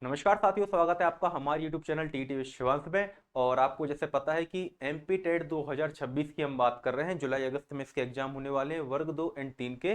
नमस्कार साथियों, स्वागत है आपका हमारे YouTube चैनल टीटी विश्वास में। और आपको जैसे पता है कि एमपी टेट 2026 की हम बात कर रहे हैं। जुलाई अगस्त में इसके एग्जाम होने वाले हैं, वर्ग 2 एंड 3 के।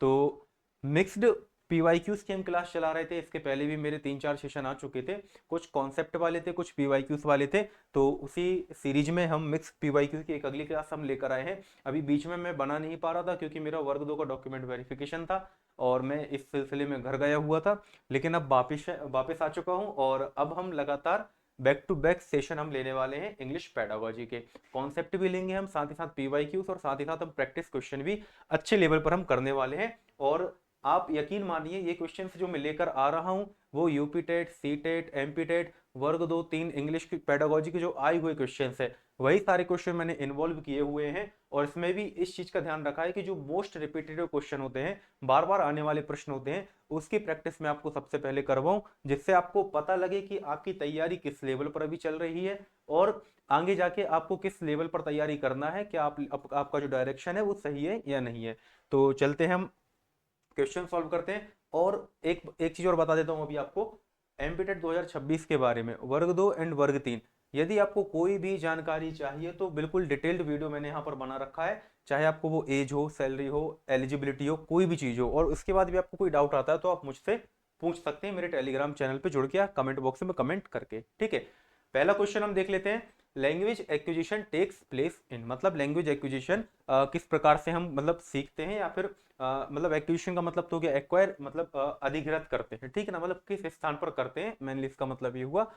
तो मिक्स्ड पीवाईक्यूज की हम क्लास चला रहे थे। इसके पहले भी मेरे 3-4 सेशन आ चुके थे। कुछ कॉन्सेप्ट वाले थे, कुछ पीवाईक्यूज वाले थे। तो उसी सीरीज में हम मिक्स पीवाईक्यू की एक अगली क्लास हम लेकर आए हैं। अभी बीच में मैं बना नहीं पा रहा था क्योंकि मेरा वर्ग 2 का डॉक्यूमेंट वेरिफिकेशन था और मैं इस सिलसिले में घर गया हुआ था। लेकिन अब वापस आ चुका हूं और अब हम लगातार बैक टू बैक सेशन हम लेने वाले हैं इंग्लिश पेडागोजी के। कॉन्सेप्ट भी लेंगे हम, साथ ही साथ पीवाईक्यूज, और साथ ही साथ हम प्रैक्टिस क्वेश्चन भी अच्छे लेवल पर हम करने वाले हैं। और आप यकीन मानिए, ये क्वेश्चंस जो मैं लेकर आ रहा हूं वो UP TET, C TET, MP TET, वर्ग 2 3 इंग्लिश की पेडागोजी के जो आए हुए क्वेश्चंस है, वही सारे क्वेश्चन मैंने इन्वॉल्व किए हुए हैं। और इसमें भी इस चीज का ध्यान रखा है कि जो मोस्ट रिपीटेटिव क्वेश्चन होते हैं, बार बार आने वाले प्रश्न होते हैं, उसकी प्रैक्टिस मैं आपको सबसे पहले करवाऊं, जिससे आपको पता लगे कि आपकी तैयारी किस लेवल पर अभी चल रही है और आगे जाके आपको किस लेवल पर तैयारी करना है, क्या आपका जो डायरेक्शन है वो सही है या नहीं है। तो चलते हैं, हम क्वेश्चन सॉल्व करते हैं। और एक एक चीज और बता देता हूं अभी आपको एमपीटेट 2026 के बारे में, वर्ग 2 एंड वर्ग 3। यदि आपको कोई भी जानकारी चाहिए तो बिल्कुल डिटेल्ड वीडियो मैंने यहाँ पर बना रखा है। चाहे आपको वो एज हो, सैलरी हो, एलिजिबिलिटी हो, कोई भी चीज हो, और उसके बाद भी आपको कोई डाउट आता है तो आप मुझसे पूछ सकते हैं मेरे टेलीग्राम चैनल पे जुड़ के, या कमेंट बॉक्स में कमेंट करके। ठीक है, पहला क्वेश्चन हम देख लेते हैं। Language acquisition takes place in, मतलब लैंग्वेज एक्विजिशन किस प्रकार से हम मतलब सीखते हैं, या फिर मतलब एक्विजिशन का मतलब तो क्या, एक्वायर मतलब अधिग्रहण करते हैं। ठीक है ना, मतलब किस स्थान पर करते हैं, मेनली इसका मतलब ये हुआ।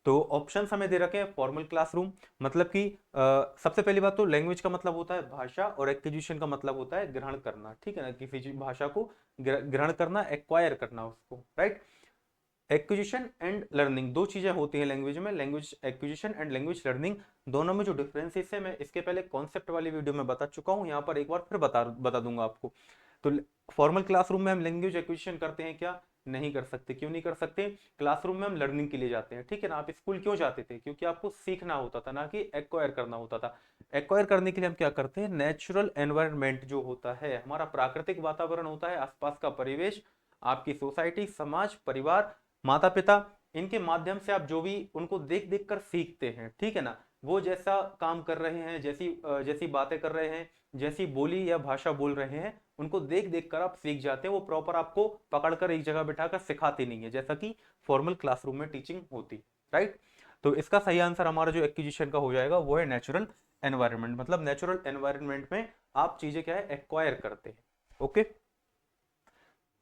तो ऑप्शंस हमें दे रखे हैं। फॉर्मल क्लासरूम, मतलब कि सबसे पहली बात तो लैंग्वेज का मतलब होता है भाषा, और एक्विजिशन का मतलब होता है ग्रहण करना। ठीक है ना, किसी भाषा को ग्रहण करना, एक्वायर करना उसको, राइट। एक्विजिशन एंड लर्निंग दो चीजें होती हैं लैंग्वेज में, language acquisition and language learning. दोनों में जो डिफरेंसेस है मैं इसके पहले कॉन्सेप्ट वाली वीडियो में बता चुका हूं, यहाँ पर एक बार फिर बता दूंगा आपको। तो फॉर्मल क्लासरूम में हम लैंग्वेज एक्विजिशन करते हैं क्या? नहीं कर सकते। क्यों नहीं कर सकते? क्लासरूम में हम लर्निंग के लिए जाते हैं। ठीक है ना, आप स्कूल क्यों जाते थे? क्योंकि आपको सीखना होता था, ना कि एक्वायर करना होता था। एक्वायर करने के लिए हम क्या करते हैं? नेचुरल एनवायरनमेंट जो होता है, हमारा प्राकृतिक वातावरण होता है, आसपास का परिवेश, आपकी सोसाइटी, समाज, परिवार, माता पिता, इनके माध्यम से आप जो भी उनको देख देख कर सीखते हैं। ठीक है ना, वो जैसा काम कर रहे हैं, जैसी बातें कर रहे हैं, जैसी बोली या भाषा बोल रहे हैं, उनको देख देख कर आप सीख जाते हैं। वो प्रॉपर आपको पकड़कर एक जगह बिठाकर सिखाते नहीं है, जैसा कि फॉर्मल क्लासरूम में टीचिंग होती, राइट। तो इसका सही आंसर हमारा जो एक्विजिशन का हो जाएगा वो है नेचुरल एनवायरनमेंट। मतलब नेचुरल एनवायरनमेंट में आप चीजें क्या है, एक्वायर करते हैं। Okay.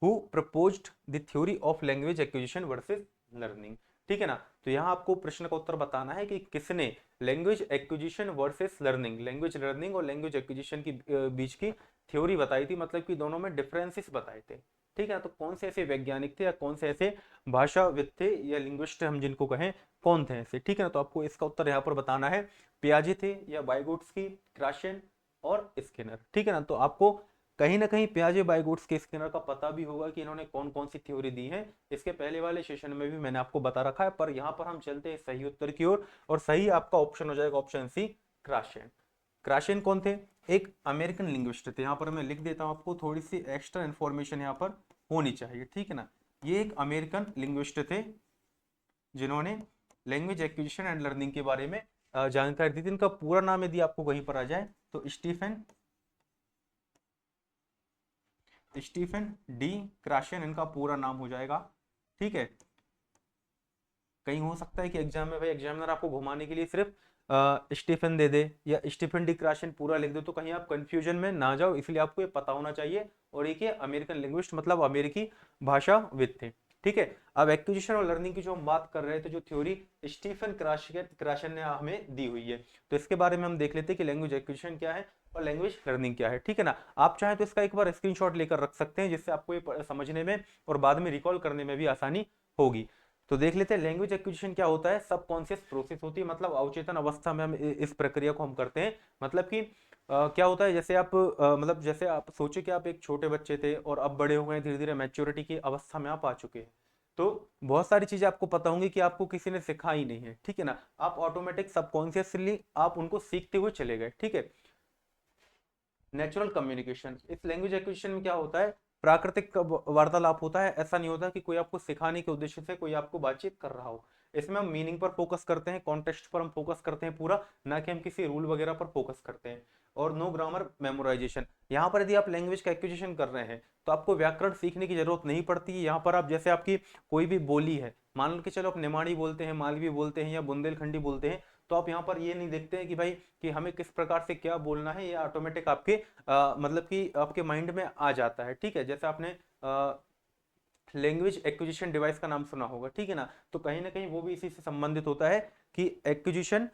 Who proposed the theory of language acquisition versus learning. ठीक है ना, तो यहां आपको प्रश्न का उत्तर बताना है कि किसने language acquisition versus learning, language learning और लैंग्वेज एक्विजिशन की बीच की थ्योरी बताई थी, मतलब कि दोनों में डिफरेंसेस बताए थे। ठीक है, तो कौन से ऐसे वैज्ञानिक थे या कौन से ऐसे भाषाविद थे या लिंग्विस्ट हम जिनको कहें, कौन थे ऐसे? ठीक है ना, तो आपको इसका उत्तर यहाँ पर बताना है। पियाजे थे, या बाइगोट्स्की, क्राशन और स्किनर। ठीक है ना, तो आपको कहीं ना कहीं पियाजे, बाइगोट्स्की, स्किनर का पता भी होगा कि इन्होंने कौन कौन सी थ्योरी दी है। इसके पहले वाले सेशन में भी मैंने आपको बता रखा है, पर यहाँ पर हम चलते हैं सही उत्तर की ओर। और सही आपका ऑप्शन हो जाएगा ऑप्शन सी, क्राशन। क्राशन कौन थे? एक अमेरिकन लिंग्विस्ट थे। यहाँ पर मैं लिख देता हूँ, आपको थोड़ी सी एक्स्ट्रा इंफॉर्मेशन यहाँ पर होनी चाहिए। ठीक है ना, ये एक अमेरिकन लिंग्विस्ट थे जिन्होंने लैंग्वेज एक्विजिशन एंड लर्निंग के बारे में जानकारी दी थी। इनका पूरा नाम यदि आपको कहीं पर आ जाए तो स्टीफन डी क्राशन इनका पूरा नाम हो जाएगा। ठीक है, कहीं हो सकता है कि एग्जाम में भाई एग्जामिनर आपको घुमाने के लिए सिर्फ स्टीफन दे दे या स्टीफन डी क्राशन पूरा लिख दे, तो कहीं आप कंफ्यूजन में ना जाओ, इसलिए आपको ये पता होना चाहिए। और एक ये अमेरिकन लिंग्विस्ट, मतलब अमेरिकी भाषाविद थे। ठीक है, अब एक्विजिशन और लर्निंग की जो हम बात कर रहे थे, जो थ्योरी स्टीफन क्राशन ने हमें दी हुई है, तो इसके बारे में हम देख लेते हैं कि लैंग्वेज एक्विजिशन क्या है और लैंग्वेज लर्निंग क्या है। ठीक है ना, आप चाहें तो इसका एक बार स्क्रीनशॉट लेकर रख सकते हैं, जिससे आपको ये समझने में और बाद में रिकॉल करने में भी आसानी होगी। तो देख लेते हैं लैंग्वेज एक्विजिशन क्या होता है। सबकॉन्शियस प्रोसेस होती है, मतलब अवचेतन अवस्था में हम इस प्रक्रिया को हम करते हैं। मतलब कि क्या होता है, जैसे आप मतलब जैसे आप सोचे कि आप एक छोटे बच्चे थे और अब बड़े हो गए, धीरे धीरे मैच्योरिटी की अवस्था में आप आ चुके हैं, तो बहुत सारी चीजें आपको पता होंगी कि आपको किसी ने सिखाई नहीं है। ठीक है ना, आप ऑटोमेटिक सबकॉन्शियसली आप उनको सीखते हुए चले गए। ठीक है, नेचुरल कम्युनिकेशन, इस लैंग्वेज एक्विजिशन में क्या होता है, प्राकृतिक वार्तालाप होता है, ऐसा नहीं होता कि कोई आपको सिखाने के उद्देश्य से कोई आपको बातचीत कर रहा हो। इसमें हम मीनिंग पर फोकस करते हैं, कॉन्टेक्स्ट पर हम फोकस करते हैं पूरा, ना कि हम किसी रूल वगैरह पर फोकस करते हैं। और नो ग्रामर मेमोराइजेशन, यहाँ पर यदि आप लैंग्वेज का एक्विजिशन कर रहे हैं तो आपको व्याकरण सीखने की जरूरत नहीं पड़ती है। यहाँ पर आप जैसे आपकी कोई भी बोली है, मान लो कि चलो आप निमाड़ी बोलते हैं, मालवी बोलते हैं या बुंदेलखंडी बोलते हैं, तो आप यहाँ पर ये नहीं देखते हैं कि भाई कि हमें किस प्रकार से क्या बोलना है, ये ऑटोमेटिक आपके मतलब कि आपके माइंड में आ जाता है। ठीक है, जैसे आपने लैंग्वेज एक्विजिशन डिवाइस का नाम सुना होगा, ठीक है ना, तो कहीं ना कहीं वो भी इसी से संबंधित होता है कि एक्विजिशन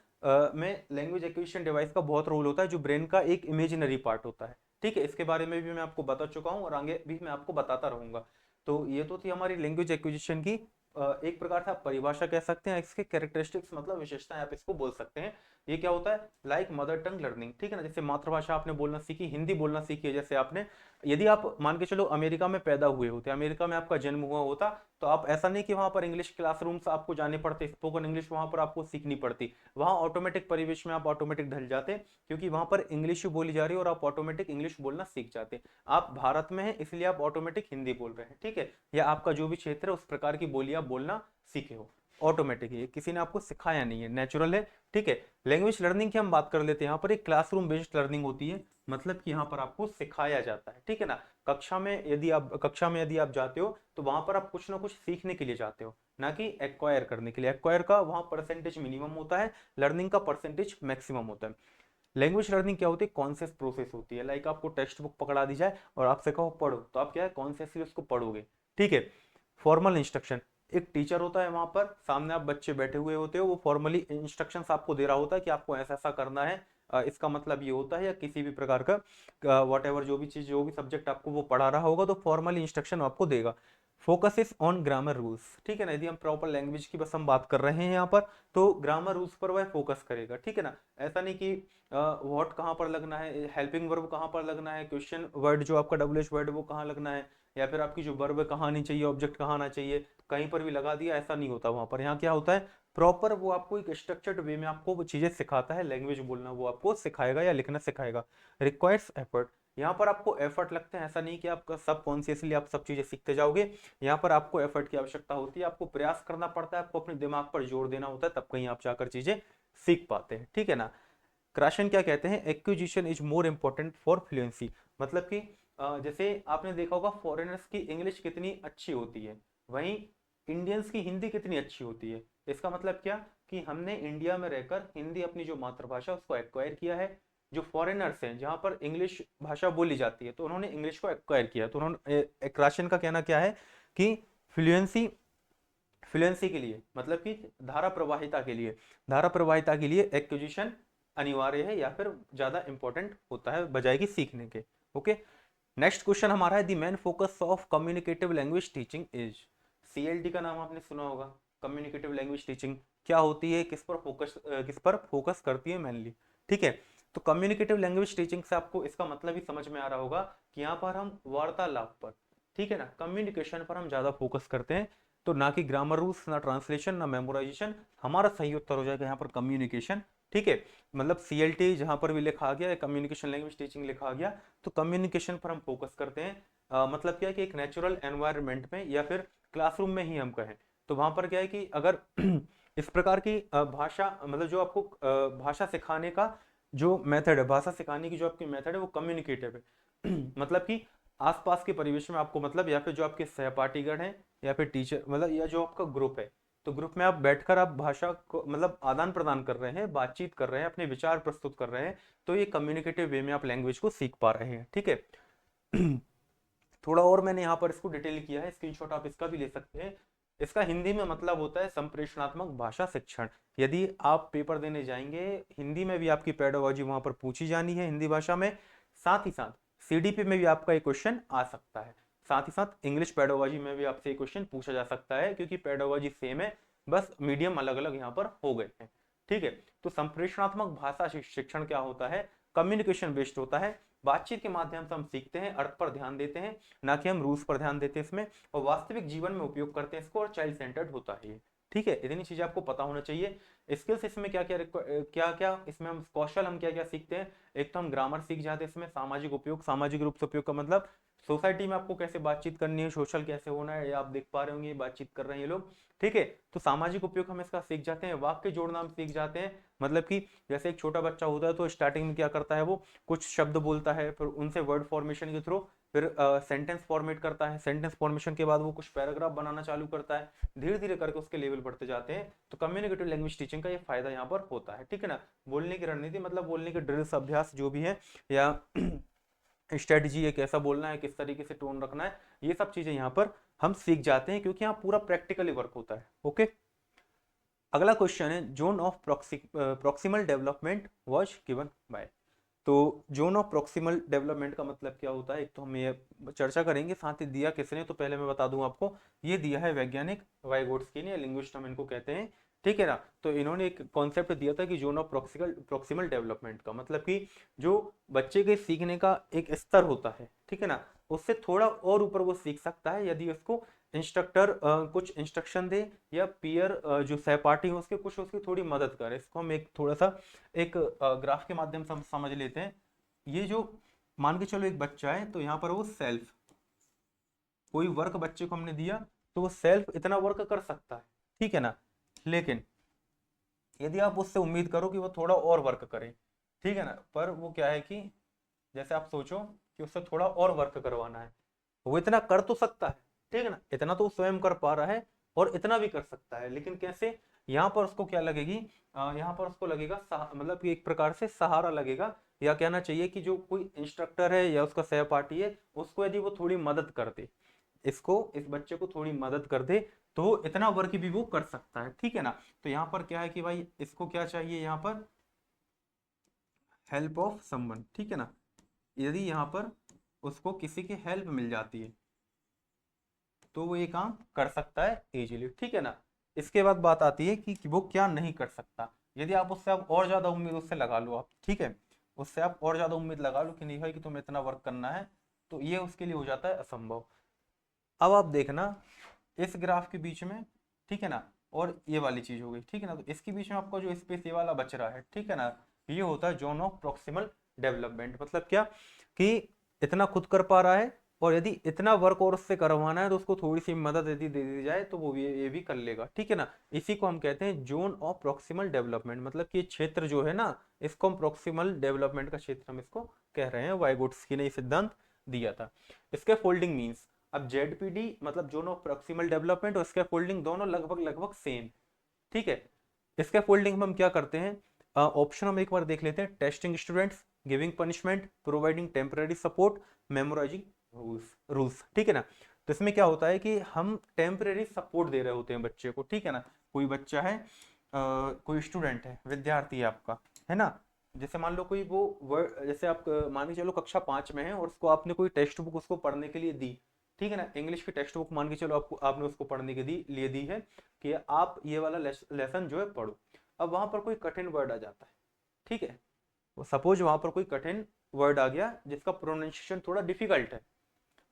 में लैंग्वेज एक्विजिशन डिवाइस का बहुत रोल होता है, जो ब्रेन का एक इमेजिनरी पार्ट होता है। ठीक है, इसके बारे में भी मैं आपको बता चुका हूँ और आगे भी मैं आपको बताता रहूंगा। तो ये तो थी हमारी लैंग्वेज एक्विजिशन की एक प्रकार से आप परिभाषा कह सकते हैं, इसके कैरेक्टरिस्टिक्स मतलब विशेषताएं आप इसको बोल सकते हैं। ये क्या होता है, लाइक मदर टंग लर्निंग, ठीक है ना, जैसे मातृभाषा आपने बोलना सीखी, हिंदी बोलना सीखी है जैसे आपने। यदि आप मान के चलो अमेरिका में पैदा हुए होते, अमेरिका में आपका जन्म हुआ होता, तो आप ऐसा नहीं कि वहां पर इंग्लिश क्लासरूम्स आपको जाने पड़ते, स्पोकन इंग्लिश वहां पर आपको सीखनी पड़ती, वहां ऑटोमेटिक परिवेश में आप ऑटोमेटिक ढल जाते, क्योंकि वहां पर इंग्लिश ही बोली जा रही है और आप ऑटोमेटिक इंग्लिश बोलना सीख जाते। आप भारत में हैं इसलिए आप ऑटोमेटिक हिंदी बोल रहे हैं, ठीक है, या आपका जो भी क्षेत्र है उस प्रकार की बोली आप बोलना सीखे हो, ऑटोमेटिक है, किसी ने आपको सिखाया नहीं है, नेचुरल है। ठीक है, लैंग्वेज लर्निंग की हम बात कर लेते हैं। यहाँ पर एक क्लासरूम बेस्ड लर्निंग होती है, मतलब कि यहाँ पर आपको सिखाया जाता है, ठीक है ना। कक्षा में यदि आप जाते हो तो वहां पर आप कुछ ना कुछ सीखने के लिए जाते हो, ना कि एक्वायर करने के लिए। एक्वायर का वहां परसेंटेज मिनिमम होता है, लर्निंग का परसेंटेज मैक्सिमम होता है। लैंग्वेज लर्निंग क्या होती है, कॉन्शियस प्रोसेस होती है। लाइक आपको टेक्स्ट बुक पकड़ा दी जाए और आपसे कहो पढ़ो, तो आप क्या है कॉन्शियसली उसको पढ़ोगे। ठीक है, फॉर्मल इंस्ट्रक्शन, एक टीचर होता है वहां पर, सामने आप बच्चे बैठे हुए होते हो, वो फॉर्मली इंस्ट्रक्शंस आपको दे रहा होता है कि आपको ऐसा ऐसा करना है, इसका मतलब ये होता है, या किसी भी प्रकार का वॉट एवर जो भी चीज जो भी सब्जेक्ट आपको वो पढ़ा रहा होगा, तो फॉर्मली इंस्ट्रक्शन आपको देगा। Focus is on grammar rules, ठीक है ना, यदि हम प्रॉपर लैंग्वेज की बस हम बात कर रहे हैं यहाँ पर, तो ग्रामर रूल्स पर वह फोकस करेगा, ठीक है ना। ऐसा नहीं कि व्हाट कहाँ पर लगना है, हेल्पिंग वर्ब कहाँ पर लगना है, क्वेश्चन वर्ड जो आपका डब्ल्यूएच वर्ड वो कहाँ लगना है, या फिर आपकी जो वर्ब कहाँ आनी चाहिए, ऑब्जेक्ट कहाँ आना चाहिए, कहीं पर भी लगा दिया, ऐसा नहीं होता वहां पर। यहाँ क्या होता है, प्रॉपर वो आपको एक स्ट्रक्चर्ड वे में आपको वो चीजें सिखाता है, लैंग्वेज बोलना वो आपको सिखाएगा या लिखना सिखाएगा। रिक्वायर्स एफर्ट, यहाँ पर आपको एफर्ट लगते हैं, ऐसा नहीं कि आपका सब कॉन्शियसली आप सब चीजें सीखते जाओगे, यहाँ पर आपको एफर्ट की आवश्यकता होती है, आपको प्रयास करना पड़ता है, आपको अपने दिमाग पर जोर देना होता है, तब कहीं आप जाकर चीजें सीख पाते हैं, ठीक है ना। क्राशन क्या कहते हैं, acquisition is more important for fluency, मतलब कि जैसे आपने देखा होगा फॉरेनर्स की इंग्लिश कितनी अच्छी होती है, वहीं इंडियंस की हिंदी कितनी अच्छी होती है। इसका मतलब क्या, कि हमने इंडिया में रहकर हिंदी अपनी जो मातृभाषा उसको एक्वायर किया है। जो फॉरेनर्स हैं जहां पर इंग्लिश भाषा बोली जाती है, तो उन्होंने इंग्लिश को एक्वायर किया, तो उन्होंने क्राशन का कहना क्या है कि फ्लुएंसी फ्लुएंसी के लिए, मतलब कि धारा प्रवाहिता के लिए एक्विजिशन अनिवार्य है या फिर ज्यादा इंपॉर्टेंट होता है बजाय कि सीखने के। ओके, नेक्स्ट क्वेश्चन हमारा है, the main focus of communicative language teaching is. CLT का नाम आपने सुना होगा, कम्युनिकेटिव लैंग्वेज टीचिंग क्या होती है, किस पर फोकस करती है मेनली। ठीक है, तो कम्युनिकेटिव लैंग्वेज टीचिंग से आपको इसका मतलब ही समझ में आ रहा होगा कि यहाँ पर हम वार्तालाप पर, ठीक है ना, कम्युनिकेशन पर हम ज्यादा फोकस करते हैं। तो ना कि ग्रामर रूल्स, ना ट्रांसलेशन, ना मेमोराइजेशन, हमारा सही उत्तर हो जाएगा यहाँ पर कम्युनिकेशन। ठीक है, मतलब सीएलटी जहां पर भी लिखा गया, कम्युनिकेशन लैंग्वेज टीचिंग लिखा गया, तो कम्युनिकेशन पर हम फोकस करते हैं। मतलब क्या है कि एक नेचुरल एनवायरनमेंट में या फिर क्लासरूम में ही हम कहें, तो वहां पर क्या है कि अगर इस प्रकार की भाषा, मतलब जो आपको भाषा सिखाने का जो मेथड है, भाषा सिखाने की जो आपकी मेथड है वो कम्युनिकेटिव है। मतलब कि आसपास के परिवेश में आपको, मतलब या फिर जो आपके सहपाठीगण हैं या फिर टीचर, मतलब या जो आपका ग्रुप है, तो ग्रुप में आप बैठकर आप भाषा को मतलब आदान प्रदान कर रहे हैं, बातचीत कर रहे हैं, अपने विचार प्रस्तुत कर रहे हैं, तो ये कम्युनिकेटिव वे में आप लैंग्वेज को सीख पा रहे हैं। ठीक है, थोड़ा और मैंने यहाँ पर इसको डिटेल किया है, स्क्रीनशॉट आप इसका भी ले सकते हैं। इसका हिंदी में मतलब होता है संप्रेषणात्मक भाषा शिक्षण। यदि आप पेपर देने जाएंगे, हिंदी में भी आपकी पेडागोजी वहां पर पूछी जानी है हिंदी भाषा में, साथ ही साथ सीडीपी में भी आपका एक क्वेश्चन आ सकता है, साथ ही साथ इंग्लिश पेडागोजी में भी आपसे एक क्वेश्चन पूछा जा सकता है, क्योंकि पेडागोजी सेम है, बस मीडियम अलग अलग यहाँ पर हो गए हैं। ठीक है, तो संप्रेषणात्मक भाषा शिक्षण क्या होता है, कम्युनिकेशन बेस्ड होता है, बातचीत के माध्यम से हम सीखते हैं, अर्थ पर ध्यान देते हैं, ना कि हम रूल्स पर ध्यान देते हैं इसमें, और वास्तविक जीवन में उपयोग करते हैं इसको, और चाइल्ड सेंटर्ड होता है ये। ठीक है, इतनी चीजें आपको पता होना चाहिए। स्किल्स इसमें क्या क्या इसमें हम कौशल हम क्या क्या सीखते हैं, एक तो हम ग्रामर सीख जाते हैं इसमें, सामाजिक उपयोग, सामाजिक रूप से उपयोग का मतलब सोसाइटी में आपको कैसे बातचीत करनी है, सोशल कैसे होना है, ये आप देख पा रहे होंगे, बातचीत कर रहे हैं ये लोग, ठीक है। तो सामाजिक उपयोग हम इसका सीख जाते हैं, वाक्य जोड़ना हम सीख जाते हैं। मतलब कि जैसे एक छोटा बच्चा होता है तो स्टार्टिंग में क्या करता है, वो कुछ शब्द बोलता है, फिर उनसे वर्ड फॉर्मेशन के थ्रू फिर सेंटेंस फॉर्मेट करता है, सेंटेंस फॉर्मेशन के बाद वो कुछ पैराग्राफ बनाना चालू करता है, धीरे धीरे करके उसके लेवल बढ़ते जाते हैं। तो कम्युनिकेटिव लैंग्वेज टीचिंग का ये फायदा यहाँ पर होता है, ठीक है ना। बोलने की रणनीति मतलब बोलने के ड्रिल्स, अभ्यास जो भी है, या स्ट्रेटजी है, कैसा बोलना है, किस तरीके से टोन रखना है, ये सब चीजें यहाँ पर हम सीख जाते हैं, क्योंकि यहाँ पूरा प्रैक्टिकली वर्क होता है। ओके, अगला क्वेश्चन है zone of proximal development was given by. तो जोन ऑफ प्रॉक्सिमल डेवलपमेंट का मतलब क्या होता है, एक तो हम ये चर्चा करेंगे, साथ ही दिया किसने, तो पहले मैं बता दूं आपको, ये दिया है वैज्ञानिक वाइगोट्स्की ने, या लिंग्विस्ट हम इनको कहते हैं, ठीक है ना। तो इन्होंने एक कॉन्सेप्ट दिया था कि जोन ऑफ प्रॉक्सिमल डेवलपमेंट का मतलब कि जो बच्चे के सीखने का एक स्तर होता है, ठीक है ना, उससे थोड़ा और ऊपर वो सीख सकता है यदि उसको इंस्ट्रक्टर कुछ इंस्ट्रक्शन दे, या पीयर जो सहपाठी हो उसके कुछ उसकी थोड़ी मदद करे। इसको हम एक थोड़ा सा एक ग्राफ के माध्यम से हम समझ लेते हैं। ये जो मान के चलो एक बच्चा है, तो यहाँ पर वो सेल्फ कोई वर्क बच्चे को हमने दिया, तो वो सेल्फ इतना वर्क कर सकता है, ठीक है ना। लेकिन यदि आप उससे उम्मीद करो कि वो थोड़ा और वर्क करे, ठीक है ना, पर वो क्या है कि जैसे आप सोचो कि उससे थोड़ा और वर्क करवाना है, वो इतना कर तो सकता है, ठीक है ना, इतना तो स्वयं कर पा रहा है, और इतना भी कर सकता है, लेकिन कैसे, यहाँ पर उसको क्या लगेगी, यहाँ पर उसको लगेगा मतलब कि एक प्रकार से सहारा लगेगा, या कहना चाहिए कि जो कोई इंस्ट्रक्टर है या उसका सहपाठी है, उसको यदि वो थोड़ी मदद कर दे, इसको इस बच्चे को थोड़ी मदद कर दे, तो इतना वर्क भी वो कर सकता है, ठीक है ना। तो यहाँ पर क्या है कि भाई इसको क्या चाहिए, यहाँ पर हेल्प ऑफ समवन, ठीक है ना। यदि यहाँ पर उसको किसी की हेल्प मिल जाती है, तो वो ये काम कर सकता है इजीली, ठीक है ना। इसके बाद बात आती है कि वो क्या नहीं कर सकता। यदि आप उससे आप और ज्यादा उम्मीद उससे लगा लो आप, ठीक है, उससे आप और ज्यादा उम्मीद लगा लो कि नहीं भाई कि तुम्हें इतना वर्क करना है, तो ये उसके लिए हो जाता है असंभव। अब आप देखना इस ग्राफ के बीच में, ठीक है ना, और ये वाली चीज हो गई, ठीक है ना, तो इसके बीच में आपका जो स्पेस ये वाला बच रहा है, ठीक है ना, ये होता है जोन ऑफ प्रॉक्सिमल डेवलपमेंट। मतलब क्या कि इतना खुद कर पा रहा है, और यदि इतना वर्क और उससे करवाना है तो उसको थोड़ी सी मदद यदि दे दी जाए तो वो ये भी कर लेगा, ठीक है ना। इसी को हम कहते हैं जोन ऑफ प्रॉक्सिमल डेवलपमेंट। मतलब कि ये क्षेत्र जो है ना, इसको हम प्रॉक्सिमल डेवलपमेंट का क्षेत्र हम इसको कह रहे हैं। वाइगोट्स्की ने ये सिद्धांत दिया था। इसके फोल्डिंग मीन्स, अब जेडपीडी मतलब जोन ऑफ प्रॉक्सिमल डेवलपमेंट और स्कैफोल्डिंग दोनों लगभग लगभग सेम, ठीक है। स्कैफोल्डिंग में हम क्या करते हैं, ऑप्शन हम एक बार देख लेते हैं, testing students, giving punishment, providing temporary support, memorising rules, ठीक है ना। तो इसमें क्या होता है कि हम टेम्पररी सपोर्ट दे रहे होते हैं बच्चे को, ठीक है ना। कोई बच्चा है, कोई स्टूडेंट है, विद्यार्थी है आपका, है ना। जैसे मान लो कोई वो जैसे आप मान के चलो कक्षा 5 में है, और उसको आपने कोई टेक्स्ट बुक उसको पढ़ने के लिए दी, ठीक है ना, इंग्लिश की टेक्स्ट बुक मान के चलो आपको आपने उसको पढ़ने के लिए दी है कि आप ये वाला लेसन जो है पढ़ो। अब वहां पर कोई कठिन वर्ड आ जाता है, ठीक है, वो सपोज वहां पर कोई कठिन वर्ड आ गया जिसका प्रोनाउंसिएशन थोड़ा डिफिकल्ट है।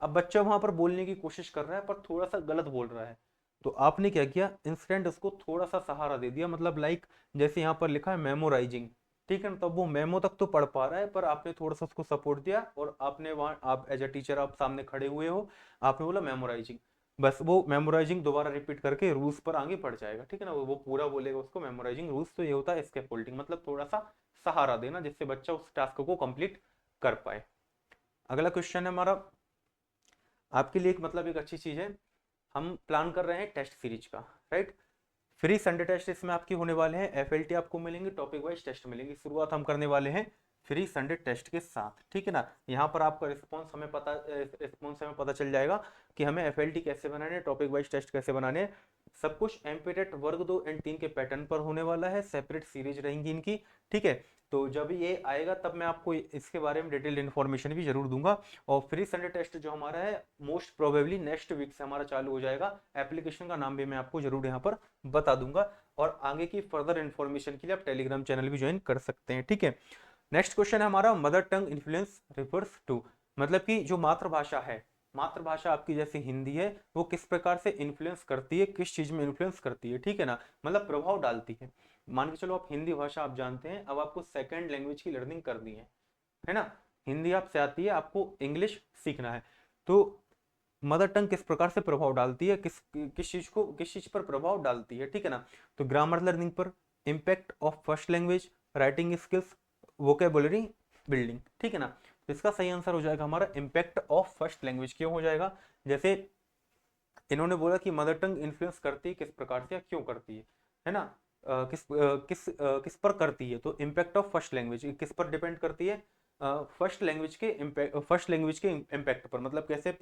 अब बच्चा वहां पर बोलने की कोशिश कर रहा है पर थोड़ा सा गलत बोल रहा है, तो आपने क्या किया, इंस्टेंट उसको थोड़ा सा सहारा दे दिया। मतलब लाइक जैसे यहाँ पर लिखा है मेमोराइजिंग, ठीक है ना, तब वो मेमो तक तो पढ़ पा रहा है, पर आपने थोड़ा सा उसको सपोर्ट दिया, और आपने वहां आप एज अ टीचर आप सामने खड़े हुए हो, आपने बोला मेमोराइजिंग, बस वो मेमोराइजिंग दोबारा रिपीट करके रूल्स पर आगे बढ़ जाएगा, ठीक है ना, वो पूरा बोलेगा उसको मेमोराइजिंग रूल्स। तो ये होता है स्कैफोल्डिंग, मतलब थोड़ा सा सहारा देना जिससे बच्चा उस टास्क को कंप्लीट कर पाए। अगला क्वेश्चन है हमारा आपके लिए, एक मतलब एक अच्छी चीज है, हम प्लान कर रहे हैं टेस्ट सीरीज का, राइट। फ्री संडे टेस्ट इसमें आपकी होने वाले हैं, एफएलटी आपको मिलेंगे, टॉपिक वाइज टेस्ट मिलेंगे। शुरुआत हम करने वाले हैं फ्री संडे टेस्ट के साथ, ठीक है ना। यहाँ पर आपका रिस्पॉन्स हमें पता चल जाएगा कि हमें एफएलटी कैसे बनाने हैं, टॉपिक वाइज टेस्ट कैसे बनाने हैं। सब कुछ एमपीटेट वर्ग 2 एंड 3 के पैटर्न पर होने वाला है, सेपरेट सीरीज रहेंगी इनकी, ठीक है। तो जब ये आएगा तब मैं आपको इसके बारे में डिटेल्ड इन्फॉर्मेशन भी जरूर दूंगा। और फ्री संडे टेस्ट जो हमारा है मोस्ट प्रोबेबली नेक्स्ट वीक से हमारा चालू हो जाएगा। एप्लीकेशन का नाम भी मैं आपको जरूर यहाँ पर बता दूंगा, और आगे की फर्दर इन्फॉर्मेशन के लिए आप टेलीग्राम चैनल भी ज्वाइन कर सकते हैं, ठीक है। नेक्स्ट क्वेश्चन है हमारा mother tongue influence refers to, मतलब कि जो मातृभाषा है, मातृभाषा आपकी जैसे हिंदी है, वो किस प्रकार से इन्फ्लुएंस करती है, किस चीज में इन्फ्लुएंस करती है, ठीक है ना, मतलब प्रभाव डालती है। मान के चलो आप हिंदी भाषा आप जानते हैं, अब आपको सेकंड लैंग्वेज की लर्निंग करनी है ना, हिंदी आपसे आती है, आपको इंग्लिश सीखना है, तो मदर टंग किस प्रकार से प्रभाव डालती है, किस चीज पर प्रभाव डालती है, ठीक है ना। तो ग्रामर लर्निंग पर, impact of first language, writing skills, vocabulary building, ठीक है ना। तो इसका सही आंसर हो जाएगा हमारा इम्पैक्ट ऑफ फर्स्ट लैंग्वेज। क्यों हो जाएगा, जैसे इन्होंने बोला कि मदर टंग इन्फ्लुएंस करती है किस प्रकार से या क्यों करती है ना। किस पर करती है, तो इम्पैक्ट ऑफ फर्स्ट लैंग्वेज किस पर डिपेंड करती है, फर्स्ट लैंग्वेज के इम्पैक्ट पर। मतलब कैसे,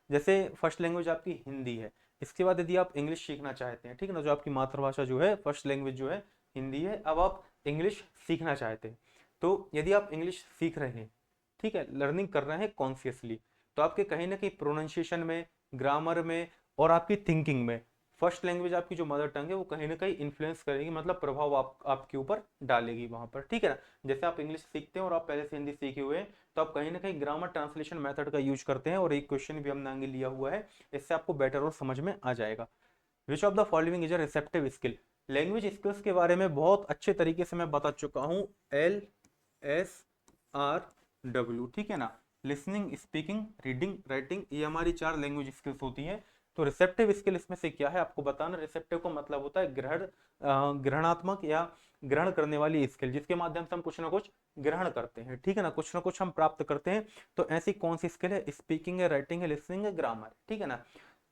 जैसे फर्स्ट लैंग्वेज आपकी हिंदी है, इसके बाद यदि आप इंग्लिश सीखना चाहते हैं, ठीक है ना, जो आपकी मातृभाषा जो है, फर्स्ट लैंग्वेज जो है हिंदी है, अब आप इंग्लिश सीखना चाहते हैं, तो यदि आप इंग्लिश सीख रहे हैं, ठीक है, लर्निंग कर रहे हैं कॉन्शियसली, तो आपके कहीं ना कहीं प्रोनाउंसिएशन में, ग्रामर में और आपकी थिंकिंग में फर्स्ट लैंग्वेज आपकी जो मदर टंग है वो कहीं ना कहीं इन्फ्लुएंस करेगी, मतलब प्रभाव आपके ऊपर डालेगी वहां पर, ठीक है ना। जैसे आप इंग्लिश सीखते हैं और आप पहले से हिंदी सीखे हुए हैं, तो आप कहीं ना कहीं ग्रामर ट्रांसलेशन मेथड का यूज करते हैं, और एक क्वेश्चन भी हमने आगे लिया हुआ है, इससे आपको बेटर और समझ में आ जाएगा। Which of the following is a receptive skill. Language skills के बारे में बहुत अच्छे तरीके से मैं बता चुका हूँ, LSRW, ठीक है ना। लिसनिंग, स्पीकिंग, रीडिंग, राइटिंग, ये हमारी 4 लैंग्वेज स्किल्स होती हैं। तो रिसेप्टिव स्किल इसमें से क्या है आपको बताना। रिसेप्टिव का मतलब होता है ग्रहणात्मक या ग्रहण करने वाली स्किल, जिसके माध्यम से हम कुछ ना कुछ ग्रहण करते हैं, ठीक है ना, कुछ ना कुछ हम प्राप्त करते हैं। तो ऐसी कौन सी स्किल है, स्पीकिंग है, राइटिंग है, लिसनिंग है, ग्रामर, ठीक है ना।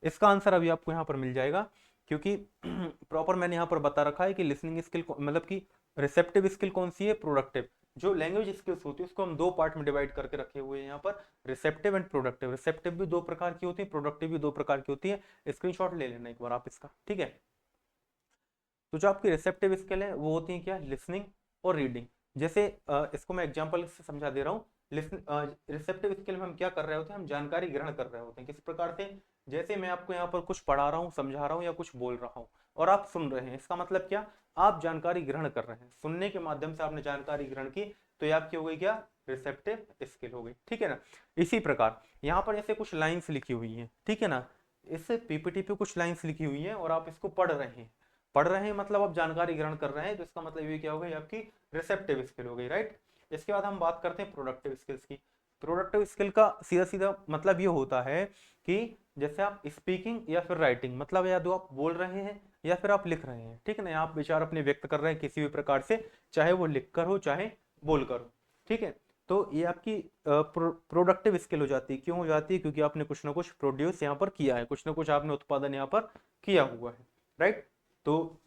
इसका आंसर अभी आपको यहाँ पर मिल जाएगा, क्योंकि प्रॉपर मैंने यहाँ पर बता रखा है कि लिसनिंग स्किल मतलब कि रिसेप्टिव स्किल कौन सी है, प्रोडक्टिव। जो लैंग्वेज स्किल्स होती है उसको हम 2 पार्ट में डिवाइड करके रखे हुए हैं यहाँ पर, रिसेप्टिव एंड प्रोडक्टिव। रिसेप्टिव भी 2 प्रकार की होती है, प्रोडक्टिव भी 2 प्रकार की होती है। स्क्रीनशॉट ले लेना एक बार आप इसका, ठीक है। तो जो आपकी रिसेप्टिव स्किल है वो होती है क्या, लिसनिंग और रीडिंग। जैसे इसको मैं एग्जांपल से समझा दे रहा हूँ। रिसेप्टिव स्किल में हम क्या कर रहे होते हैं, हम जानकारी ग्रहण कर रहे होते हैं, किस प्रकार से, जैसे मैं आपको यहाँ पर कुछ पढ़ा रहा हूँ, समझा रहा हूँ या कुछ बोल रहा हूँ और आप सुन रहे हैं, इसका मतलब क्या, आप जानकारी ग्रहण कर रहे हैं, सुनने के माध्यम से आपने जानकारी ग्रहण की, तो ये आपकी हो गई क्या, रिसेप्टिव स्किल हो गई, ठीक है ना। इसी प्रकार यहाँ पर ऐसे कुछ लाइन्स लिखी हुई हैं, ठीक है ना, इस पीपीटी पे कुछ लाइन्स लिखी हुई हैं और आप इसको पढ़ रहे हैं मतलब आप जानकारी ग्रहण कर रहे हैं, तो इसका मतलब ये क्या हो गई, आपकी रिसेप्टिव स्किल हो गई, राइट। इसके बाद हम बात करते हैं प्रोडक्टिव स्किल्स की। प्रोडक्टिव स्किल का सीधा सीधा मतलब ये होता है कि जैसे आप स्पीकिंग या फिर राइटिंग, मतलब या तो आप बोल रहे हैं या फिर आप लिख रहे हैं, ठीक है ना, आप विचार अपने व्यक्त कर रहे हैं किसी भी प्रकार से, चाहे वो लिख कर हो चाहे बोल कर हो, ठीक है। तो ये आपकी प्रोडक्टिव स्किल हो जाती है। क्यों हो जाती है, क्योंकि आपने कुछ ना कुछ प्रोड्यूस यहाँ पर किया है, कुछ ना कुछ आपने उत्पादन यहाँ पर किया हुआ है, राइट। तो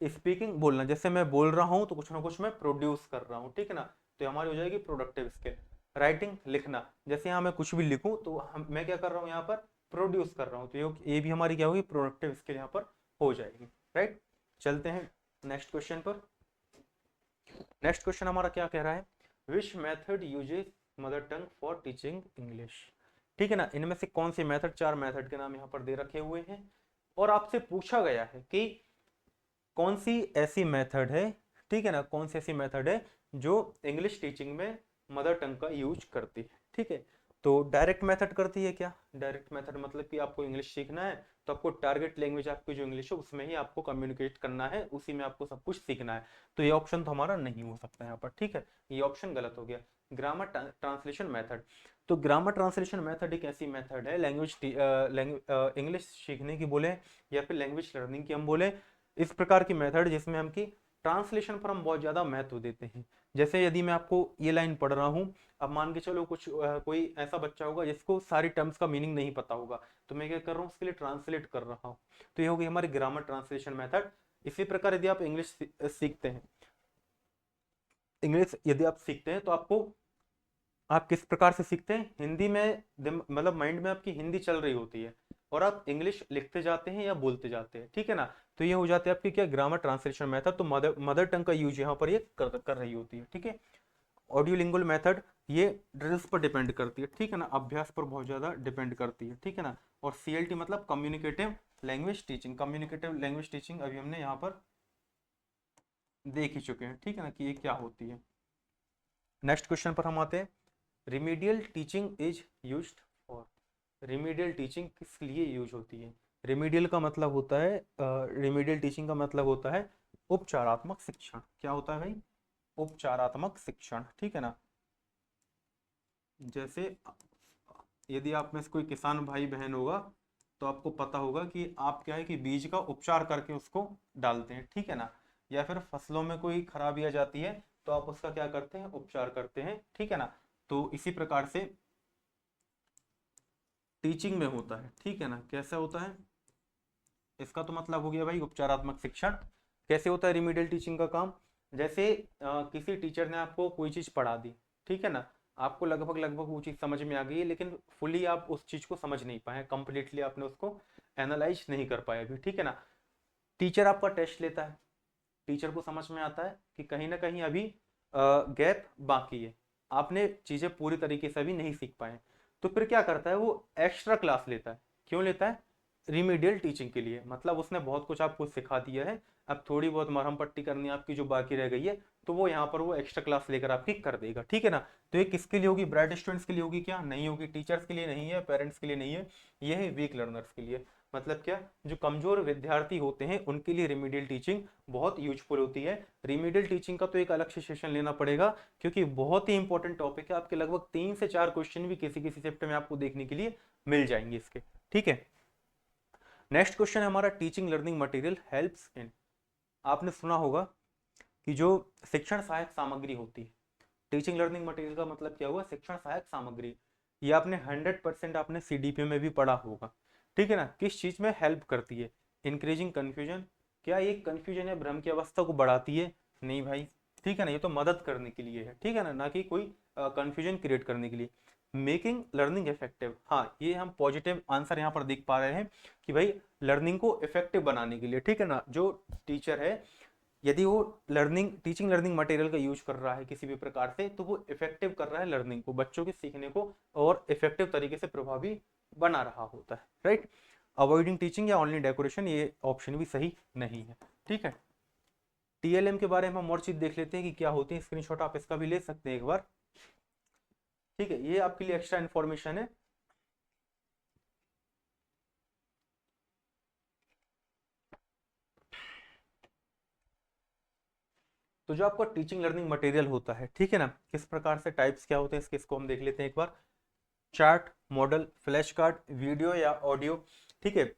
स्पीकिंग बोलना, जैसे मैं बोल रहा हूं तो कुछ ना कुछ मैं प्रोड्यूस कर रहा हूं, ठीक है ना, तो हमारी हो जाएगी प्रोडक्टिव स्किल। राइटिंग, लिखना, जैसे यहाँ मैं कुछ भी लिखूं तो मैं क्या कर रहा हूँ यहाँ पर, प्रोड्यूस कर रहा हूँ, तो ये भी हमारी क्या होगी, प्रोडक्टिव स्किल यहाँ पर हो जाएगी, राइट। चलते हैं नेक्स्ट क्वेश्चन पर। नेक्स्ट क्वेश्चन हमारा क्या कह रहा है, which method uses mother tongue for teaching English, ठीक है ना। इनमें से कौन सी मेथड, 4 मेथड के नाम यहाँ पर दे रखे हुए हैं, और आपसे पूछा गया है कि कौन सी ऐसी मेथड है, ठीक है ना, कौन सी ऐसी मेथड है जो इंग्लिश टीचिंग में मदर टंग का यूज करती है, ठीक है। तो डायरेक्ट मेथड करती है क्या, डायरेक्ट मेथड मतलब कि आपको इंग्लिश सीखना है तो आपको टारगेट लैंग्वेज आपकी जो इंग्लिश है उसमें ही आपको कम्युनिकेट करना है, उसी में आपको सब कुछ सीखना है, तो ये ऑप्शन तो हमारा नहीं हो सकता यहाँ पर, ठीक है, ये ऑप्शन गलत हो गया। ग्रामर ट्रांसलेशन मेथड, तो ग्रामर ट्रांसलेशन मेथड एक ऐसी मेथड है लैंग्वेज इंग्लिश सीखने की बोले या फिर लैंग्वेज लर्निंग की हम बोले, इस प्रकार की मेथड जिसमें हम की ट्रांसलेशन पर हम बहुत ज्यादा महत्व देते हैं। जैसे यदि मैं आपको ये लाइन पढ़ रहा हूँ, अब मान के चलो कुछ कोई ऐसा बच्चा होगा जिसको सारी टर्म्स का मीनिंग नहीं पता होगा, तो मैं क्या कर रहा हूँ, उसके लिए ट्रांसलेट कर रहा हूँ, तो ये होगी हमारी ग्रामर ट्रांसलेशन मेथड। इसी प्रकार यदि आप इंग्लिश सीखते हैं, इंग्लिश यदि आप सीखते हैं तो आपको, आप किस प्रकार से सीखते हैं, हिंदी में मतलब माइंड में आपकी हिंदी चल रही होती है और आप इंग्लिश लिखते जाते हैं या बोलते जाते हैं, ठीक है ना। तो ये हो जाते हैं आपकी क्या, ग्रामर ट्रांसलेशन मेथड। तो मदर टंग का यूज यहाँ पर ये कर रही होती है, ठीक है। ऑडियो लिंगुअल मेथड, ये ड्रिल्स पर डिपेंड करती है, ठीक है ना, अभ्यास पर बहुत ज्यादा डिपेंड करती है, ठीक है ना। और CLT मतलब communicative language teaching, communicative language teaching अभी हमने यहाँ पर देख ही चुके हैं, ठीक है ना, कि ये क्या होती है। नेक्स्ट क्वेश्चन पर हम आते हैं, remedial teaching is used for, remedial teaching किस लिए यूज होती है। रिमीडियल का मतलब होता है, रिमीडियल टीचिंग का मतलब होता है उपचारात्मक शिक्षण। क्या होता है भाई, उपचारात्मक शिक्षण, ठीक है ना। जैसे यदि आप में से कोई किसान भाई बहन होगा तो आपको पता होगा कि आप क्या है कि बीज का उपचार करके उसको डालते हैं, ठीक है ना। या फिर फसलों में कोई खराबी आ जाती है तो आप उसका क्या करते हैं, उपचार करते हैं, ठीक है ना। तो इसी प्रकार से टीचिंग में होता है, ठीक है ना। कैसे होता है, इसका तो मतलब हो गया भाई उपचारात्मक शिक्षण। कैसे होता है रिमीडियल टीचिंग का काम, जैसे किसी टीचर ने आपको कोई चीज पढ़ा दी, ठीक है ना। आपको लगभग लगभग वो चीज समझ में आ गई है, लेकिन फुली आप उस चीज को समझ नहीं पाए, कंप्लीटली आपने उसको एनालाइज नहीं कर पाए अभी, ठीक है ना। टीचर आपका टेस्ट लेता है, टीचर को समझ में आता है कि कहीं ना कहीं अभी गैप बाकी है, आपने चीजें पूरी तरीके से अभी नहीं सीख पाए। तो फिर क्या करता है, वो एक्स्ट्रा क्लास लेता है। क्यों लेता है, रिमीडियल टीचिंग के लिए। मतलब उसने बहुत कुछ आपको सिखा दिया है, अब थोड़ी बहुत मरहम पट्टी करनी है आपकी जो बाकी रह गई है, तो वो यहाँ पर वो एक्स्ट्रा क्लास लेकर आपकी कर देगा, ठीक है ना। तो ये किसके लिए होगी, ब्राइट स्टूडेंट्स के लिए होगी क्या, नहीं होगी। टीचर्स के लिए नहीं है, पेरेंट्स के लिए नहीं है, ये है वीक लर्नर्स के लिए। मतलब क्या, जो कमजोर विद्यार्थी होते हैं उनके लिए रिमीडियल टीचिंग बहुत यूजफुल होती है। रिमीडियल टीचिंग का तो एक अलग से सेशन लेना पड़ेगा, क्योंकि बहुत ही इंपॉर्टेंट टॉपिक है। आपके लगभग 3 से 4 क्वेश्चन भी किसी किसी चैप्टर में आपको देखने के लिए मिल जाएंगे इसके, ठीक है। नेक्स्ट क्वेश्चन है हमारा, teaching learning material helps in. आपने सुना होगा कि जो शिक्षण सहायक सामग्री होती है, टीचिंग लर्निंग मटेरियल का मतलब क्या हुआ, शिक्षण सहायक सामग्री। ये आपने 100% आपने सीडीपी में भी पढ़ा होगा, ठीक है ना। किस चीज में हेल्प करती है, इंक्रीजिंग कंफ्यूजन। क्या ये कंफ्यूजन या भ्रम की अवस्था को बढ़ाती है, नहीं भाई, ठीक है ना। ये तो मदद करने के लिए है, ठीक है ना कि कोई कंफ्यूजन क्रिएट करने के लिए। मेकिंग लर्निंग इफेक्टिव, हाँ ये हम पॉजिटिव आंसर यहाँ पर देख पा रहे हैं कि भाई लर्निंग को इफेक्टिव बनाने के लिए, ठीक है ना। जो टीचर है यदि वो टीचिंग लर्निंग मटेरियल का यूज कर रहा है किसी भी प्रकार से, तो वो इफेक्टिव कर रहा है लर्निंग को, बच्चों के सीखने को और इफेक्टिव तरीके से प्रभावी बना रहा होता है, राइट। अवॉइडिंग टीचिंग या ऑनली डेकोरेशन, ये ऑप्शन भी सही नहीं है, ठीक है। टीएलएम के बारे में हम और चीज देख लेते हैं कि क्या होती है, स्क्रीनशॉट आप इसका भी ले सकते हैं एक बार, ठीक है। ये आपके लिए एक्स्ट्रा इन्फॉर्मेशन है। तो जो आपका टीचिंग लर्निंग मटेरियल होता है, ठीक है ना, किस प्रकार से टाइप्स क्या होते हैं इसके, इसको हम देख लेते हैं एक बार। Chart, model, flash card, video या ऑडियो, ठीक है,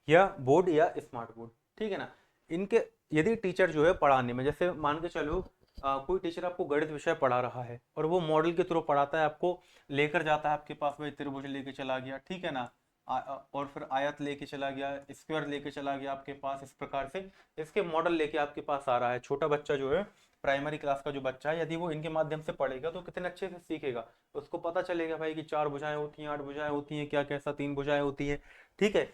या बोर्ड या स्मार्ट बोर्ड, ठीक है ना। इनके यदि टीचर जो है पढ़ाने में, जैसे मान के चलो कोई टीचर आपको गणित विषय पढ़ा रहा है और वो मॉडल के थ्रू पढ़ाता है, आपको लेकर जाता है आपके पास, भाई त्रिभुज लेके चला गया, ठीक है ना। और फिर आयत लेके चला गया, स्क्वायर लेके चला गया आपके पास, इस प्रकार से इसके मॉडल लेके आपके पास आ रहा है। छोटा बच्चा जो है, प्राइमरी क्लास का जो बच्चा है, यदि वो इनके माध्यम से पढ़ेगा तो कितने अच्छे से सीखेगा। उसको पता चलेगा भाई कि 4 भुजाएं होती हैं, 8 भुजाएं होती हैं, क्या कैसा 3 भुजाएं होती हैं, ठीक है।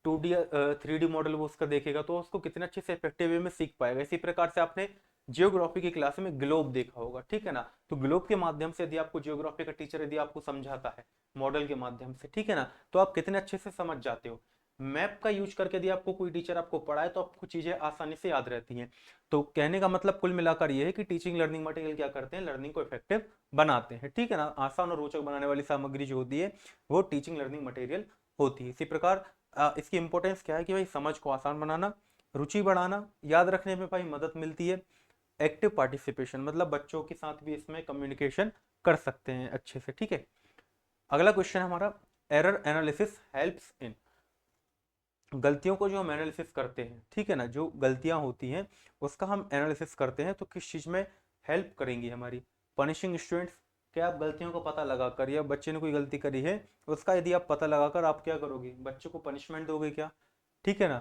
2D 3D मॉडल वो उसका देखेगा तो उसको कितने अच्छे से इफेक्टिव वे में सीख पाएगा। इसी प्रकार से आपने जियोग्राफी की क्लास में ग्लोब देखा होगा, ठीक है ना। तो ग्लोब के माध्यम से यदि आपको जियोग्राफी का टीचर यदि आपको समझाता है मॉडल के माध्यम से, ठीक है ना, तो आप कितने अच्छे से समझ जाते हो। मैप का यूज करके यदि आपको कोई टीचर आपको पढ़ाए तो आपको चीजें आसानी से याद रहती हैं। तो कहने का मतलब कुल मिलाकर ये है कि टीचिंग लर्निंग मटेरियल क्या करते हैं, लर्निंग को इफेक्टिव बनाते हैं, ठीक है ना। आसान और रोचक बनाने वाली सामग्री जो होती है वो टीचिंग लर्निंग मटेरियल होती है। इसी प्रकार इसकी इंपॉर्टेंस क्या है कि भाई समझ को आसान बनाना, रुचि बढ़ाना, याद रखने में भाई मदद मिलती है, एक्टिव पार्टिसिपेशन, मतलब बच्चों के साथ भी इसमें कम्युनिकेशन कर सकते हैं अच्छे से, ठीक है। अगला क्वेश्चन हमारा, एरर एनालिसिस हेल्प्स इन। गलतियों को जो हम एनालिसिस करते हैं, ठीक है ना, जो गलतियां होती हैं उसका हम एनालिसिस करते हैं, तो किस चीज में हेल्प करेंगी हमारी। पनिशिंग स्टूडेंट्स, क्या आप गलतियों को पता लगाकर, या बच्चे ने कोई गलती करी है उसका यदि आप पता लगाकर आप क्या करोगे, बच्चे को पनिशमेंट दोगे क्या, ठीक है ना।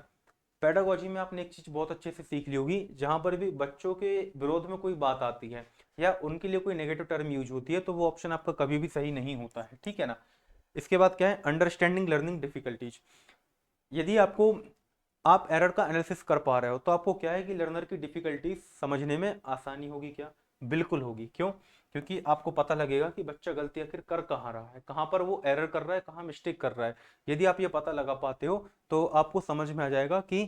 पेडागोजी में आपने एक चीज बहुत अच्छे से सीख ली होगी, जहां पर भी बच्चों के विरोध में कोई बात आती है या उनके लिए कोई नेगेटिव टर्म यूज होती है, तो वो ऑप्शन आपका कभी भी सही नहीं होता है, ठीक है ना। इसके बाद क्या है, अंडरस्टैंडिंग लर्निंग डिफिकल्टीज। यदि आपको आप एरर का एनालिसिस कर पा रहे हो तो आपको क्या है कि लर्नर की डिफिकल्टीज समझने में आसानी होगी क्या, बिल्कुल होगी। क्यों, क्योंकि आपको पता लगेगा कि बच्चा गलती आखिर कर कहाँ रहा है, कहाँ पर वो एरर कर रहा है, कहाँ मिस्टेक कर रहा है। यदि आप ये पता लगा पाते हो तो आपको समझ में आ जाएगा कि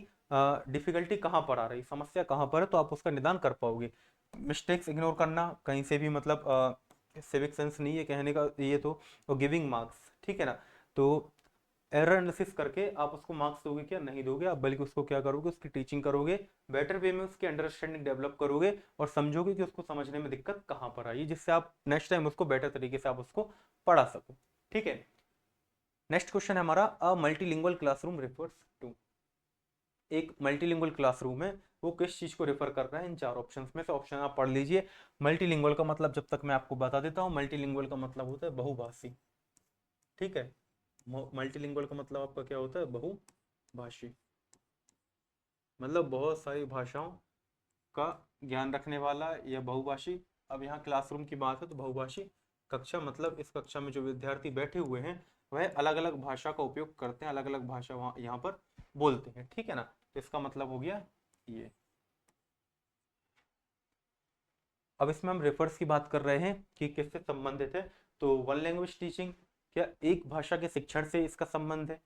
डिफिकल्टी कहाँ पर आ रही, समस्या कहाँ पर है, तो आप उसका निदान कर पाओगे। मिस्टेक्स इग्नोर करना कहीं से भी, मतलब सिविक सेंस नहीं है कहने का, ये तो गिविंग मार्क्स, ठीक है ना। तो एरर एनालिसिस करके आप उसको मार्क्स दोगे क्या, नहीं दोगे आप, बल्कि उसको क्या करोगे, उसकी टीचिंग करोगे, बेटर वे में उसकी अंडरस्टैंडिंग डेवलप करोगे और समझोगे कि उसको समझने में दिक्कत कहाँ पर आई, जिससे आप नेक्स्ट टाइम उसको बेटर तरीके से आप उसको पढ़ा सको। ठीक है। नेक्स्ट क्वेश्चन है हमारा, अ मल्टीलिंगुअल क्लासरूम रेफर्स टू। एक मल्टीलिंगुअल क्लासरूम है, वो किस चीज को रेफर कर रहा है? इन चार ऑप्शंस में से ऑप्शन आप पढ़ लीजिए। मल्टीलिंगुअल का मतलब जब तक मैं आपको बता देता हूँ, मल्टीलिंगुअल का मतलब होता है बहुभाषी। ठीक है, मल्टीलिंगुअल का मतलब आपका क्या होता है? बहुभाषी, मतलब बहुत सारी भाषाओं का ज्ञान रखने वाला या बहुभाषी। अब यहाँ क्लासरूम की बात है तो बहुभाषी कक्षा, मतलब इस कक्षा में जो विद्यार्थी बैठे हुए हैं वह अलग अलग भाषा का उपयोग करते हैं, अलग अलग भाषा वहाँ यहाँ पर बोलते हैं। ठीक है ना, तो इसका मतलब हो गया ये। अब इसमें हम रेफर्स की बात कर रहे हैं कि किससे संबंधित है। तो वन लैंग्वेज टीचिंग, क्या एक भाषा के शिक्षण से इसका संबंध है?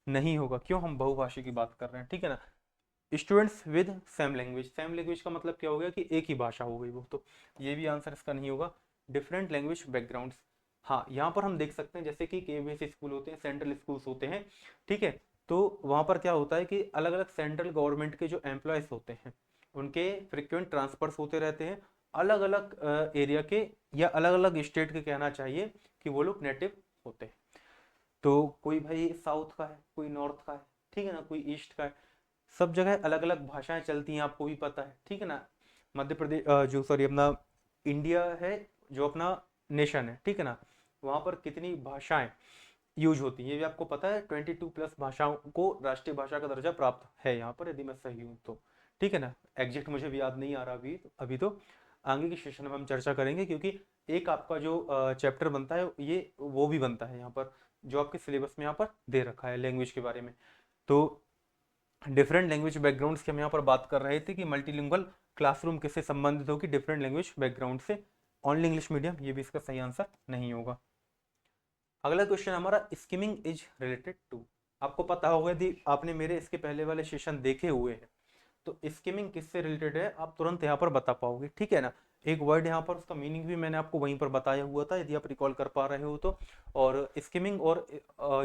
नहीं होगा, क्यों? हम बहुभाषी की बात कर रहे हैं। ठीक है ना। Students with same language, same language का मतलब क्या हो गया कि एक ही भाषा हो गई वो, तो ये भी आंसर इसका नहीं होगा। डिफरेंट लैंग्वेज बैकग्राउंड्स, हाँ यहाँ पर हम देख सकते हैं जैसे कि केवीएस स्कूल होते हैं, सेंट्रल स्कूल्स होते हैं। ठीक है, तो वहाँ पर क्या होता है कि अलग अलग सेंट्रल गवर्नमेंट के जो एम्प्लॉयज होते हैं उनके फ्रिक्वेंट ट्रांसफर्स होते रहते हैं अलग अलग एरिया के या अलग अलग स्टेट के, कहना चाहिए कि वो लोग नेटिव होते हैं। तो कोई भाई साउथ का है, कोई नॉर्थ का है, ठीक है ना, कोई ईस्ट का है, सब जगह अलग अलग भाषाएं चलती हैं, आपको भी पता है। ठीक है ना, मध्य प्रदेश जो सॉरी अपना इंडिया है, जो अपना नेशन है, ठीक है ना, वहाँ पर कितनी भाषाएं यूज होती हैं ये भी आपको पता है। 22+ भाषाओं को राष्ट्रीय भाषा का दर्जा प्राप्त है यहाँ पर, यदि मैं सही हूँ तो। ठीक है ना, एग्जैक्ट मुझे भी याद नहीं आ रहा अभी तो आगे के सेशन में हम चर्चा करेंगे, क्योंकि एक आपका जो चैप्टर बनता है ये वो भी बनता है यहाँ पर, जो आपके सिलेबस में यहाँ पर दे रखा है लैंग्वेज के बारे में। तो डिफरेंट लैंग्वेज बैकग्राउंड्स की हम यहाँ पर बात कर रहे थे कि मल्टीलिंगुअल क्लासरूम किससे संबंधित होगी? डिफरेंट लैंग्वेज बैकग्राउंड से। ओनली इंग्लिश मीडियम, ये भी इसका सही आंसर नहीं होगा। अगला क्वेश्चन हमारा, स्किमिंग इज रिलेटेड टू। आपको पता होगा यदि आपने मेरे इसके पहले वाले सेशन देखे हुए हैं तो स्किमिंग किससे रिलेटेड है आप तुरंत यहाँ पर बता पाओगे। ठीक है ना, एक वर्ड यहाँ पर उसका मीनिंग भी मैंने आपको वहीं पर बताया हुआ था, यदि आप रिकॉल कर पा रहे हो तो। और स्किमिंग और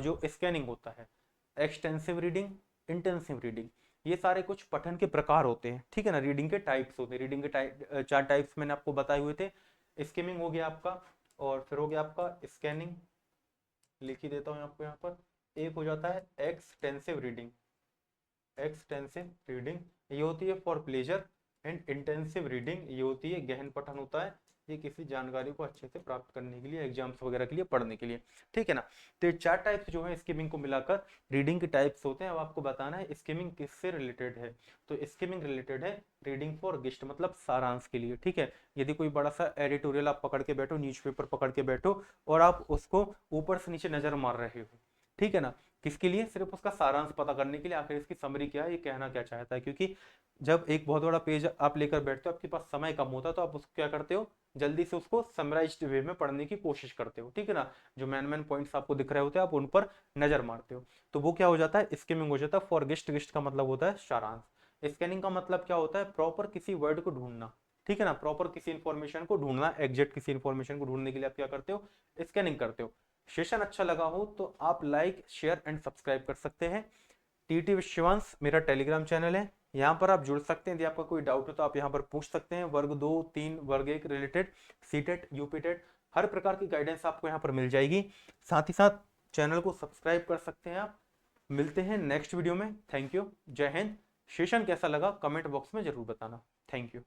जो स्कैनिंग होता है, एक्सटेंसिव रीडिंग, इंटेंसिव रीडिंग, ये सारे कुछ पठन के प्रकार होते हैं। ठीक है ना, रीडिंग के टाइप्स होते हैं। रीडिंग के चार टाइप्स मैंने आपको बताए हुए थे। स्किमिंग हो गया आपका, और फिर हो गया आपका स्कैनिंग, लिख ही देता हूँ आपको यहाँ पर। एक हो जाता है एक्सटेंसिव रीडिंग, एक्सटेंसिव रीडिंग ये होती है for pleasure, and intensive reading ये होती है गहन पठन होता है, ये किसी जानकारी को अच्छे से प्राप्त करने के लिए, एग्जाम्स वगैरह के लिए पढ़ने के लिए। ठीक है ना, तो ये चार टाइप्स जो है स्किमिंग को मिलाकर रीडिंग के टाइप्स होते हैं। अब आपको बताना है स्किमिंग किससे रिलेटेड है। तो स्किमिंग रिलेटेड है रीडिंग फॉर गेस्ट, मतलब सारांश के लिए। ठीक है, यदि कोई बड़ा सा एडिटोरियल आप पकड़ के बैठो, न्यूज़पेपर पकड़ के बैठो और आप उसको ऊपर से नीचे नजर मार रहे हो, ठीक है ना, किसके लिए? सिर्फ उसका सारांश पता करने के लिए, आखिर इसकी समरी क्या है, ये कहना क्या चाहता है। क्योंकि जब एक बहुत बड़ा पेज आप लेकर बैठते हो, आपके पास समय कम होता है, तो आप उसको क्या करते हो, जल्दी से उसको समराइज्ड वे में पढ़ने की कोशिश करते हो। ठीक है ना, जो मैन पॉइंट्स आपको दिख रहे होते हैं आप उन पर नजर मारते हो, तो वो क्या हो जाता है, स्किमिंग हो जाता है फॉर गेस्ट। गेस्ट का मतलब होता है सारांश। स्कैनिंग का मतलब क्या होता है, प्रॉपर किसी वर्ड को ढूंढना। ठीक है ना, प्रॉपर किसी इंफॉर्मेशन को ढूंढना, एग्जैक्ट किसी इंफॉर्मेशन को ढूंढने के लिए आप क्या करते हो, स्कैनिंग करते हो। सेशन अच्छा लगा हो तो आप लाइक शेयर एंड सब्सक्राइब कर सकते हैं। टीटी विश्वांश मेरा टेलीग्राम चैनल है, यहाँ पर आप जुड़ सकते हैं। यदि आपका कोई डाउट हो तो आप यहाँ पर पूछ सकते हैं, वर्ग 2, 3, वर्ग 1 रिलेटेड, सीटेट, यूपीटेट, हर प्रकार की गाइडेंस आपको यहाँ पर मिल जाएगी। साथ ही साथ चैनल को सब्सक्राइब कर सकते हैं आप। मिलते हैं नेक्स्ट वीडियो में। थैंक यू, जय हिंद। सेशन कैसा लगा कमेंट बॉक्स में जरूर बताना। Thank you.